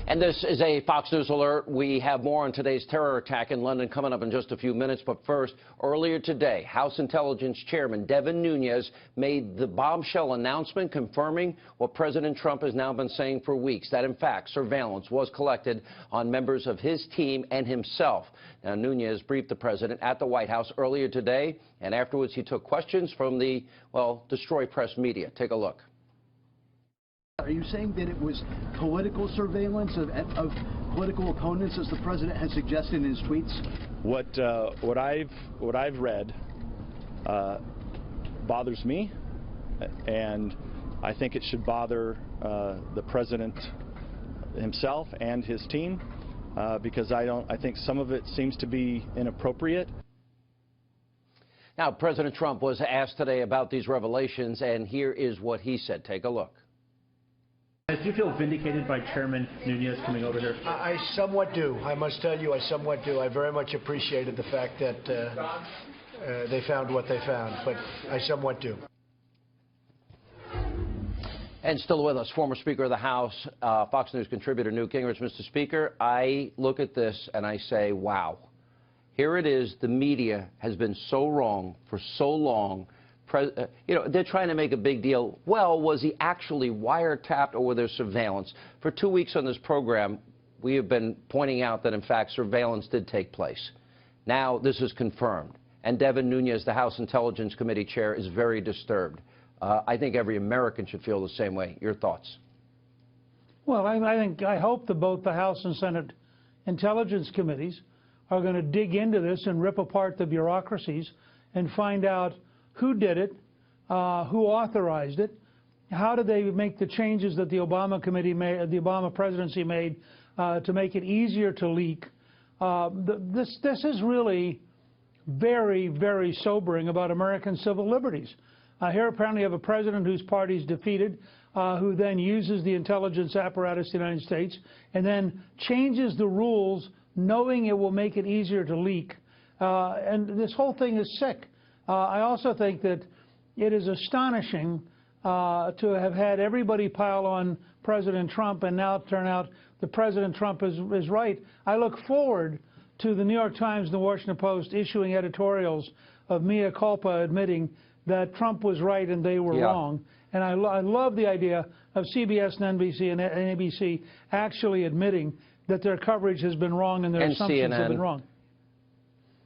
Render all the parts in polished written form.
And this is a Fox News alert. We have more on today's terror attack in London coming up in just a few minutes. But first, earlier today, House Intelligence Chairman Devin Nunes made the bombshell announcement confirming what President Trump has now been saying for weeks, that in fact surveillance was collected on members of his team and himself. Now, Nunes briefed the president at the White House earlier today, and afterwards he took questions from the, well, destroy press media. Take a look. Are you saying that it was political surveillance of political opponents, as the president has suggested in his tweets? What I've read bothers me, and I think it should bother the president himself and his team, because I think some of it seems to be inappropriate. Now, President Trump was asked today about these revelations, and here is what he said. Take a look. Do you feel vindicated by Chairman Nunes coming over here? I somewhat do. I must tell you, I somewhat do. I very much appreciated the fact that they found what they found, but I somewhat do. And still with us, former Speaker of the House, Fox News contributor Newt Gingrich. Mr. Speaker, I look at this and I say, wow. Here it is. The media has been so wrong for so long. You know, they're trying to make a big deal. Well, was he actually wiretapped or were there surveillance? For 2 weeks on this program, we have been pointing out that, in fact, surveillance did take place. Now this is confirmed. And Devin Nunes, the House Intelligence Committee chair, is very disturbed. I think every American should feel the same way. Your thoughts? Well, I hope that both the House and Senate Intelligence Committees are going to dig into this and rip apart the bureaucracies and find out who did it, who authorized it, how did they make the changes that the Obama committee made, the Obama presidency made, to make it easier to leak. This is really very, very sobering about American civil liberties. Here apparently you have a president whose party is defeated, who then uses the intelligence apparatus of the United States and then changes the rules knowing it will make it easier to leak. And this whole thing is sick. I also think that it is astonishing to have had everybody pile on President Trump and now turn out that President Trump is right. I look forward to the New York Times and the Washington Post issuing editorials of mea culpa admitting that Trump was right and they were wrong. And I love the idea of CBS and NBC and ABC actually admitting that their coverage has been wrong and their assumptions have been wrong.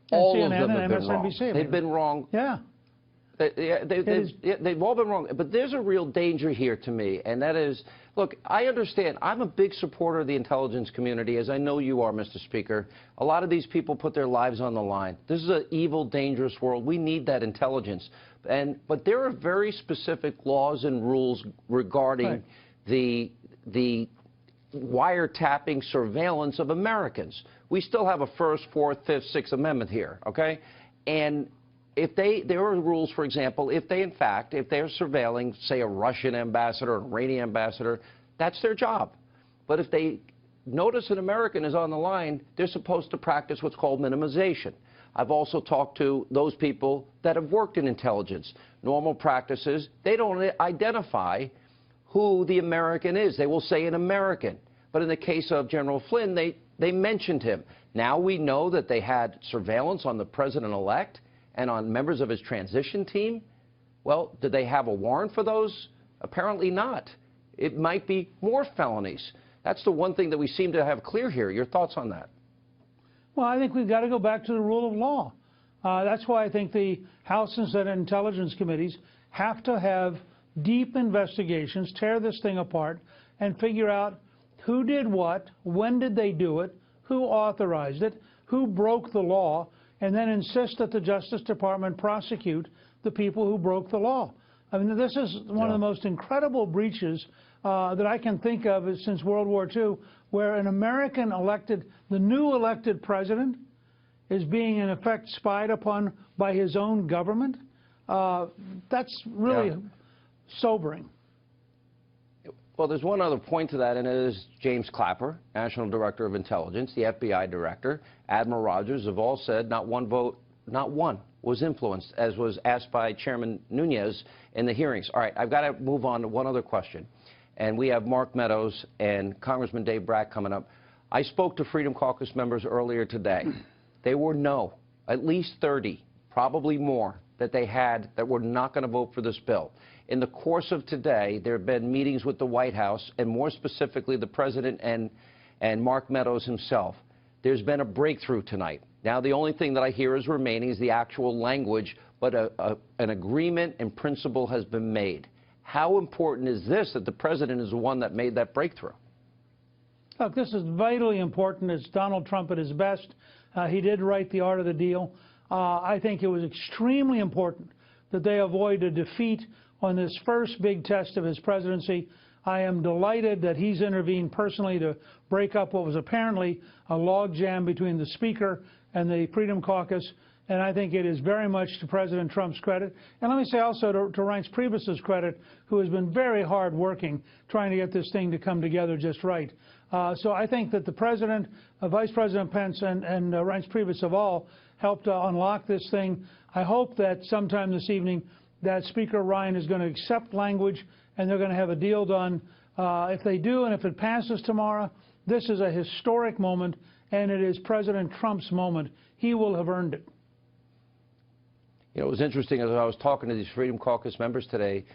All CNN of them have been wrong. MSNBC, they've been wrong. Yeah. They've all been wrong. But there's a real danger here to me, and that is, look, I understand. I'm a big supporter of the intelligence community, as I know you are, Mr. Speaker. A lot of these people put their lives on the line. This is an evil, dangerous world. We need that intelligence. But there are very specific laws and rules regarding the wiretapping surveillance of Americans. We still have a First, Fourth, Fifth, Sixth Amendment here, okay? And if there are rules, for example, if they're surveilling, say, a Russian ambassador, an Iranian ambassador, that's their job. But if they notice an American is on the line, they're supposed to practice what's called minimization. I've also talked to those people that have worked in intelligence. Normal practices, they don't identify who the American is. They will say an American. But in the case of General Flynn, they mentioned him. Now we know that they had surveillance on the president-elect and on members of his transition team. Well, did they have a warrant for those? Apparently not. It might be more felonies. That's the one thing that we seem to have clear here. Your thoughts on that? Well, I think we've got to go back to the rule of law. That's why I think the House and Senate Intelligence Committees have to have deep investigations, tear this thing apart, and figure out who did what, when did they do it, who authorized it, who broke the law, and then insist that the Justice Department prosecute the people who broke the law. I mean, this is one of the most incredible breaches that I can think of since World War II, where an American elected, the new elected president, is being, in effect, spied upon by his own government. That's really sobering. Well, there's one other point to that, and it is James Clapper, National Director of Intelligence, the FBI Director, Admiral Rogers have all said not one vote, not one, was influenced, as was asked by Chairman Nunes in the hearings. All right, I've got to move on to one other question. and we have Mark Meadows and Congressman Dave Brack coming up. I spoke to Freedom Caucus members earlier today. They were no, at least 30, probably more, that they had that were not going to vote for this bill. In the course of today, there have been meetings with the White House, and more specifically the President and Mark Meadows himself. There's been a breakthrough tonight. Now, the only thing that I hear is remaining is the actual language, but an agreement in principle has been made. How important is this that the President is the one that made that breakthrough? Look, this is vitally important. It's Donald Trump at his best. He did write the art of the deal. I think it was extremely important that they avoid a defeat on this first big test of his presidency. I am delighted that he's intervened personally to break up what was apparently a logjam between the Speaker and the Freedom Caucus, and I think it is very much to President Trump's credit. And let me say also to Reince Priebus's credit, who has been very hard working trying to get this thing to come together just right. So I think that the President, Vice President Pence, and Reince Priebus have all helped unlock this thing. I hope that sometime this evening that Speaker Ryan is going to accept language and they're going to have a deal done. If they do, and if it passes tomorrow, this is a historic moment, and it is President Trump's moment. He will have earned it. You know, it was interesting as I was talking to these Freedom Caucus members today,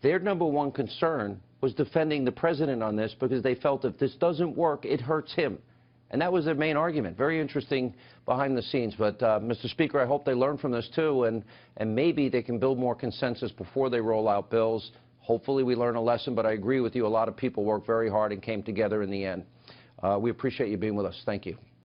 their number one concern was defending the President on this because they felt if this doesn't work, it hurts him. And that was their main argument. Very interesting behind the scenes. But, Mr. Speaker, I hope they learn from this, too, and maybe they can build more consensus before they roll out bills. Hopefully we learn a lesson, but I agree with you. A lot of people worked very hard and came together in the end. We appreciate you being with us. Thank you.